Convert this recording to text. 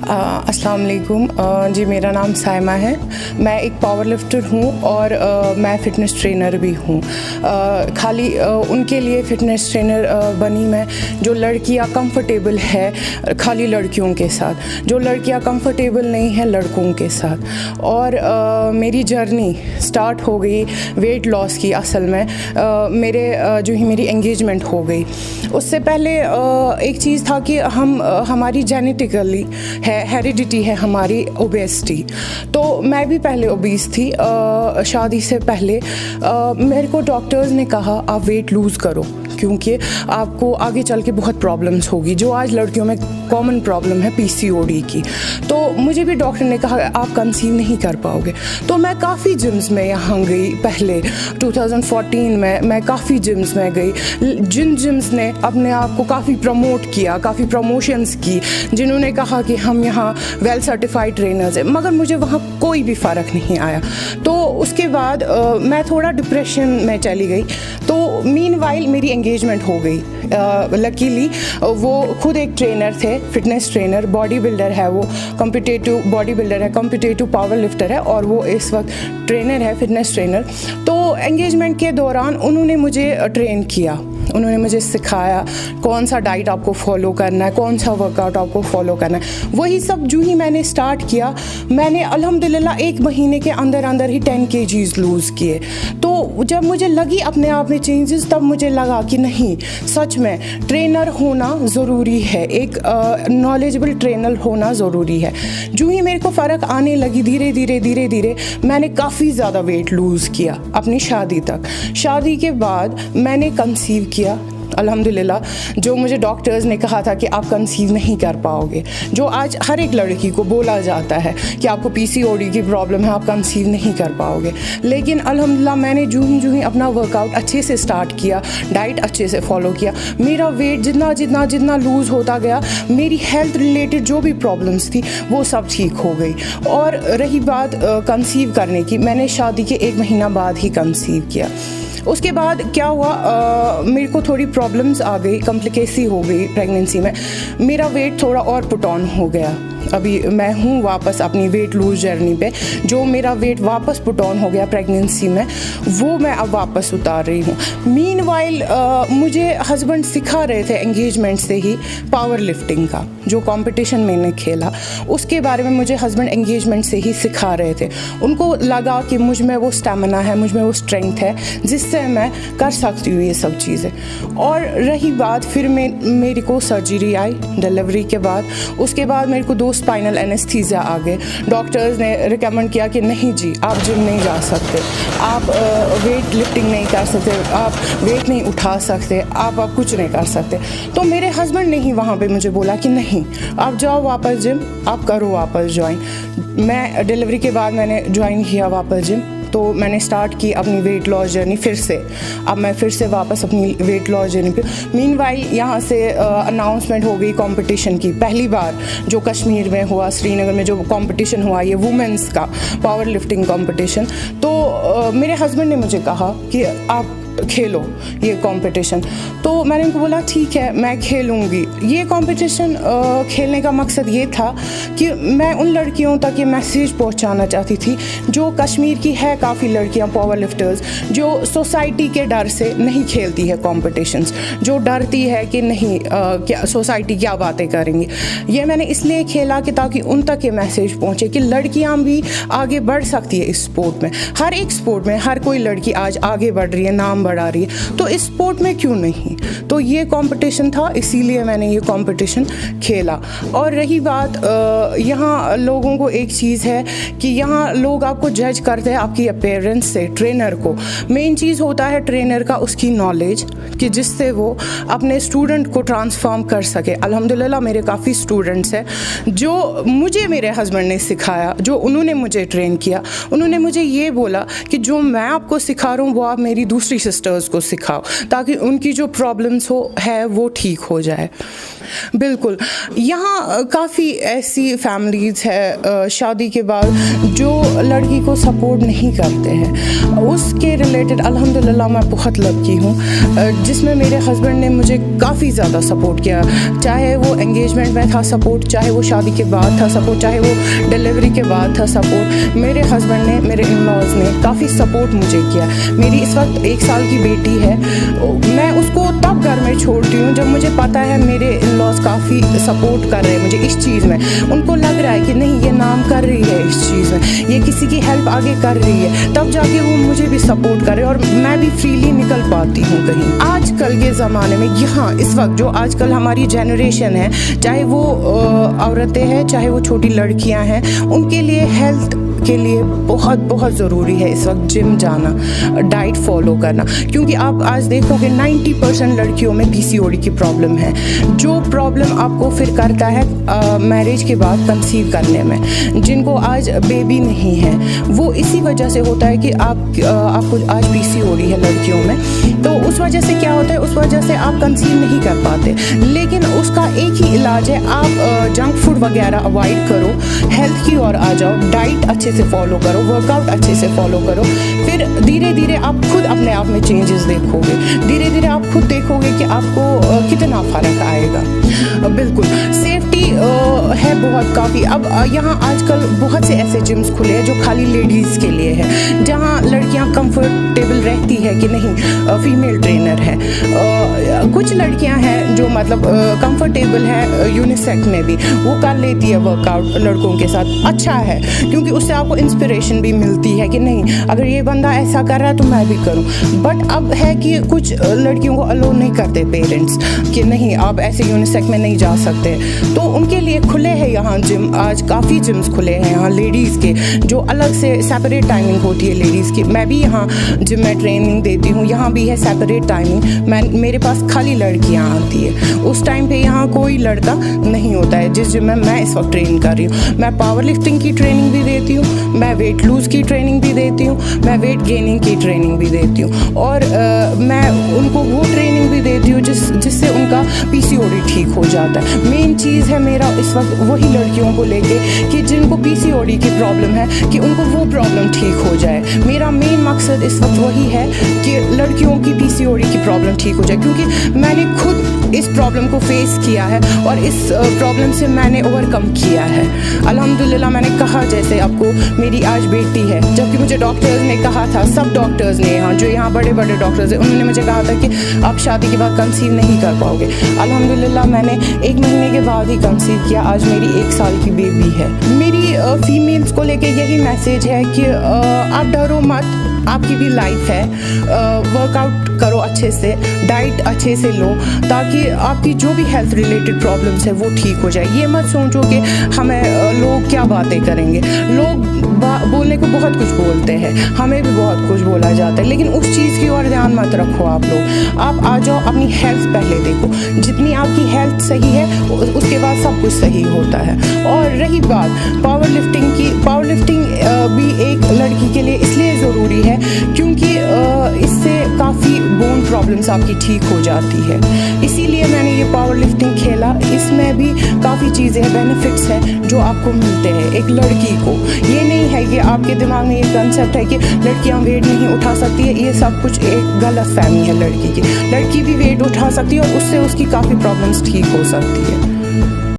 अस्सलाम वालेकुम। जी मेरा नाम साइमा है। मैं एक पावर लिफ्टर हूँ और मैं फ़िटनेस ट्रेनर भी हूँ। खाली उनके लिए फ़िटनेस ट्रेनर बनी मैं जो लड़कियाँ कंफर्टेबल है खाली लड़कियों के साथ, जो लड़कियाँ कंफर्टेबल नहीं हैं लड़कों के साथ। और मेरी जर्नी स्टार्ट हो गई वेट लॉस की। असल में मेरे जो ही मेरी एंगेजमेंट हो गई, उससे पहले एक चीज़ था कि हमारी जेनेटिकली हेरिडिटी है हमारी ओबेसिटी। तो मैं भी पहले ओबीस थी। शादी से पहले मेरे को डॉक्टर्स ने कहा आप वेट लूज़ करो क्योंकि आपको आगे चल के बहुत प्रॉब्लम्स होगी, जो आज लड़कियों में कॉमन प्रॉब्लम है पीसीओडी की। तो मुझे भी डॉक्टर ने कहा आप कंसीव नहीं कर पाओगे। तो मैं काफ़ी जिम्स में यहाँ गई। पहले 2014 में मैं काफ़ी जिम्स में गई। जिन जिम्स ने अपने आप को काफ़ी प्रमोट किया, काफ़ी प्रमोशंस की, जिन्होंने कहा कि हम यहाँ वेल सर्टिफाइड ट्रेनर्स हैं, मगर मुझे वहाँ कोई भी फ़र्क नहीं आया। तो उसके बाद मैं थोड़ा डिप्रेशन में चली गई। तो मीनवाइल मेरी एंगेजमेंट हो गई। लकीली वो खुद एक ट्रेनर थे, फिटनेस ट्रेनर, बॉडी बिल्डर है, वो कॉम्पिटिटिव बॉडी बिल्डर है, कॉम्पिटिटिव पावर लिफ्टर है और वो इस वक्त ट्रेनर है, फिटनेस ट्रेनर। तो एंगेजमेंट के दौरान उन्होंने मुझे ट्रेन किया, उन्होंने मुझे सिखाया कौन सा डाइट आपको फॉलो करना है, कौन सा वर्कआउट आपको फॉलो करना है। वही सब जो ही मैंने स्टार्ट किया, मैंने अल्हम्दुलिल्लाह 1 महीने के अंदर अंदर ही 10 kgs लूज़ किए। तो जब मुझे लगी अपने आप में चेंजेस, तब मुझे लगा कि नहीं, सच में ट्रेनर होना ज़रूरी है, एक नॉलेजेबल ट्रेनर होना ज़रूरी है। जो ही मेरे को फ़र्क आने लगी, धीरे धीरे मैंने काफ़ी ज़्यादा वेट लूज़ किया अपनी शादी तक। शादी के बाद मैंने कंसीव किया अल्हम्दुलिल्लाह। जो मुझे डॉक्टर्स ने कहा था कि आप कंसीव नहीं कर पाओगे, जो आज हर एक लड़की को बोला जाता है कि आपको पीसीओडी की प्रॉब्लम है, आप कंसीव नहीं कर पाओगे। लेकिन अल्हम्दुलिल्लाह मैंने जो ही अपना वर्कआउट अच्छे से स्टार्ट किया, डाइट अच्छे से फॉलो किया, मेरा वेट जितना लूज़ होता गया, मेरी हेल्थ रिलेटेड जो भी प्रॉब्लम्स थी वो सब ठीक हो गई। और रही बात कंसीव करने की, मैंने शादी के 1 महीना बाद ही कंसीव किया। उसके बाद क्या हुआ, मेरे को थोड़ी प्रॉब्लम्स आ गई, कॉम्प्लिकेसी हो गई प्रेगनेंसी में। मेरा वेट थोड़ा और पुट ऑन हो गया। अभी मैं हूँ वापस अपनी वेट लूज़ जर्नी पे। जो मेरा वेट वापस पुट ऑन हो गया प्रेगनेंसी में, वो मैं अब वापस उतार रही हूँ। मीनवाइल मुझे हस्बैंड सिखा रहे थे एंगेजमेंट से ही पावर लिफ्टिंग का, जो कंपटीशन मैंने खेला उसके बारे में मुझे हस्बैंड एंगेजमेंट से ही सिखा रहे थे। उनको लगा कि मुझ में वो स्टेमिना है, मुझ में वो स्ट्रेंथ है जिससे मैं कर सकती हूँ ये सब चीज़ें। और रही बात, फिर मेरी को सर्जरी आई डिलीवरी के बाद। उसके बाद मेरे को 2 स्पाइनल एनेस्थीसिया आ गए। डॉक्टर्स ने रिकमेंड किया कि नहीं जी, आप जिम नहीं जा सकते, आप वेट लिफ्टिंग नहीं कर सकते, आप वेट नहीं उठा सकते, आप कुछ नहीं कर सकते। तो मेरे हस्बैंड ने ही वहाँ पे मुझे बोला कि नहीं, आप जाओ वापस जिम, आप करो वापस ज्वाइन। मैं डिलीवरी के बाद मैंने ज्वाइन किया वापस जिम। तो मैंने स्टार्ट की अपनी वेट लॉस जर्नी फिर से। अब मैं फिर से वापस अपनी वेट लॉस जर्नी पे। मीनवाइल यहाँ से अनाउंसमेंट हो गई कंपटीशन की, पहली बार जो कश्मीर में हुआ, श्रीनगर में जो कंपटीशन हुआ, ये वुमेंस का पावर लिफ्टिंग कंपटीशन। तो मेरे हस्बैंड ने मुझे कहा कि आप खेलो ये कंपटीशन। तो मैंने उनको बोला ठीक है मैं खेलूँगी। ये कंपटीशन खेलने का मकसद ये था कि मैं उन लड़कियों तक ये मैसेज पहुंचाना चाहती थी, जो कश्मीर की है काफ़ी लड़कियां पावर लिफ्टर्स, जो सोसाइटी के डर से नहीं खेलती है कॉम्पिटिशन्स, जो डरती है कि नहीं क्या सोसाइटी क्या बातें करेंगी। ये मैंने इसलिए खेला कि ताकि उन तक ये मैसेज पहुँचे कि लड़कियाँ भी आगे बढ़ सकती है इस स्पोर्ट में। हर एक स्पोर्ट में हर कोई लड़की आज आगे बढ़ रही है, नाम बढ़ा रही है, तो इस स्पोर्ट में क्यों नहीं। तो ये कंपटीशन था, इसीलिए मैंने ये कंपटीशन खेला। और रही बात, यहाँ लोगों को एक चीज़ है कि यहाँ लोग आपको जज करते हैं आपकी अपीयरेंस से। ट्रेनर को मेन चीज़ होता है ट्रेनर का उसकी नॉलेज, कि जिससे वो अपने स्टूडेंट को ट्रांसफॉर्म कर सके। अल्हम्दुलिल्लाह मेरे काफ़ी स्टूडेंट्स हैं जो मुझे मेरे हस्बैंड ने सिखाया, जो उन्होंने मुझे ट्रेन किया। उन्होंने मुझे ये बोला कि जो मैं आपको सिखा रहा हूँ वो आप मेरी दूसरी सिस्टर्स को सिखाओ, ताकि उनकी जो प्रॉब्लम्स है वो ठीक हो जाए। बिल्कुल, यहाँ काफ़ी ऐसी फैमिलीज़ है शादी के बाद जो लड़की को सपोर्ट नहीं करते हैं। उसके रिलेटेड अल्हम्दुलिल्लाह मैं बहुत लकी हूँ, जिसमें मेरे हस्बैंड ने मुझे काफ़ी ज़्यादा सपोर्ट किया। चाहे वो एंगेजमेंट में था सपोर्ट, चाहे वो शादी के बाद था सपोर्ट, चाहे वो डिलीवरी के बाद था सपोर्ट। मेरे हस्बैंड ने, मेरे इन-लॉज़ ने काफ़ी सपोर्ट मुझे किया। मेरी इस वक्त 1 साल की बेटी है, मैं उसको तब घर में छोड़ती हूँ जब मुझे पता है मेरे इन-लॉज़ काफ़ी सपोर्ट कर रहे हैं मुझे इस चीज़ में। उनको लग रहा है कि नहीं, ये नाम कर रही है इस चीज़ में, ये किसी की हेल्प आगे कर रही है, तब जाके वो मुझे भी सपोर्ट कर रहे हैं और मैं भी फ्रीली निकल पाती हूँ कहीं। आजकल के ज़माने में यहाँ इस वक्त जो आजकल हमारी जनरेशन है, चाहे वो औरतें हैं, चाहे वो छोटी लड़कियाँ हैं, उनके लिए हेल्थ के लिए बहुत बहुत ज़रूरी है इस वक्त जिम जाना, डाइट फॉलो करना। क्योंकि आप आज देखोगे 90% लड़कियों में पीसीओडी की प्रॉब्लम है, जो प्रॉब्लम आपको फिर करता है मैरिज के बाद कंसीव करने में। जिनको आज बेबी नहीं है वो इसी वजह से होता है कि आपको आज पीसीओडी है लड़कियों में, तो उस वजह से क्या होता है, उस वजह से आप कंसीव नहीं कर पाते। लेकिन उसका एक ही इलाज है, आप जंक फूड वगैरह अवॉइड करो, हेल्थ की ओर आ जाओ, डाइट अच्छे से फॉलो करो, वर्कआउट अच्छे से फॉलो करो, फिर धीरे धीरे आप खुद अपने आप में चेंजेस देखोगे। धीरे धीरे आप खुद देखोगे कि आपको कितना फ़र्क आएगा। बिल्कुल सेफ्टी है बहुत काफ़ी। अब यहाँ आजकल बहुत से ऐसे जिम्स खुले हैं जो खाली लेडीज़ के लिए है, जहाँ लड़कियाँ कंफर्टेबल रहती है कि नहीं फीमेल ट्रेनर है। कुछ लड़कियाँ हैं जो मतलब कंफर्टेबल है यूनिसेक्स में भी, वो कर लेती है वर्कआउट लड़कों के साथ। अच्छा है क्योंकि उससे आपको इंस्पिरेशन भी मिलती है कि नहीं, अगर ये बंदा ऐसा कर रहा है तो मैं भी करूं। बट अब है कि कुछ लड़कियों को अलो नहीं करते पेरेंट्स कि नहीं आप ऐसे यूनिसेक्स में नहीं जा सकते, तो उनके लिए खुले हैं यहाँ जिम। आज काफ़ी जिम्स खुले हैं यहाँ लेडीज़ के, जो अलग से सेपरेट टाइमिंग होती है लेडीज़ की। मैं भी यहाँ जिम में ट्रेनिंग देती हूँ, यहाँ भी है सेपरेट टाइमिंग। मेरे पास खाली लड़कियाँ आती है, उस टाइम पे यहाँ कोई लड़का नहीं होता है जिस जिम में मैं इस वक्त ट्रेन कर रही हूँ। मैं पावर लिफ्टिंग की ट्रेनिंग भी देती हूँ, मैं वेट लूज़ की ट्रेनिंग भी देती हूँ, मैं वेट गेनिंग की ट्रेनिंग भी देती हूँ, और मैं उनको वो ट्रेनिंग भी देती हूँ जिससे उनका पीसीओडी ठीक हो जाता है। मेन चीज़ है मेरा इस वक्त वही लड़कियों को लेके कि जिनको पीसीओडी की प्रॉब्लम है कि उनको वो प्रॉब्लम ठीक हो जाए। मेरा मेन मकसद इस वक्त वही है कि लड़कियों की पीसीओडी की प्रॉब्लम ठीक हो जाए, क्योंकि मैंने खुद इस प्रॉब्लम को फेस किया है और इस प्रॉब्लम से मैंने ओवरकम किया है अल्हम्दुलिल्लाह। मैंने कहा जैसे आपको मेरी आज बेटी है, जबकि मुझे डॉक्टर्स ने कहा था, सब डॉक्टर्स ने यहाँ जो यहाँ बड़े बड़े डॉक्टर्स हैं उन्होंने मुझे कहा था कि आप शादी के बाद कंसीव नहीं कर पाओगे। अल्हम्दुलिल्लाह मैंने 1 महीने के बाद ही कंसीव किया। आज मेरी 1 साल की बेबी है। मेरी फीमेल्स को लेके यही मैसेज है कि आप डरो मत, आपकी भी लाइफ है। वर्कआउट करो अच्छे से, डाइट अच्छे से लो, ताकि आपकी जो भी हेल्थ रिलेटेड प्रॉब्लम्स है वो ठीक हो जाए। ये मत सोचो कि हमें लोग क्या बातें करेंगे। लोग बोलने को बहुत कुछ बोलते हैं, हमें भी बहुत कुछ बोला जाता है, लेकिन उस चीज़ की ओर ध्यान मत रखो। आप लोग आप आ जाओ, अपनी हेल्थ पहले देखो। जितनी आपकी हेल्थ सही है उसके बाद सब कुछ सही होता है। और रही बात पावर लिफ्टिंग की, पावर लिफ्टिंग भी एक लड़की के लिए इसलिए ज़रूरी है क्योंकि इससे काफ़ी बोन प्रॉब्लम्स आपकी ठीक हो जाती है। इसीलिए मैंने ये पावर लिफ्टिंग खेला। इसमें भी काफ़ी चीज़ें हैं, बेनिफिट्स हैं जो आपको मिलते हैं एक लड़की को। ये नहीं है कि आपके दिमाग में ये कंसेप्ट है कि लड़कियां वेट नहीं उठा सकती है, ये सब कुछ एक गलत फहमी है लड़की की। लड़की भी वेट उठा सकती है और उससे उसकी काफ़ी प्रॉब्लम्स ठीक हो सकती है।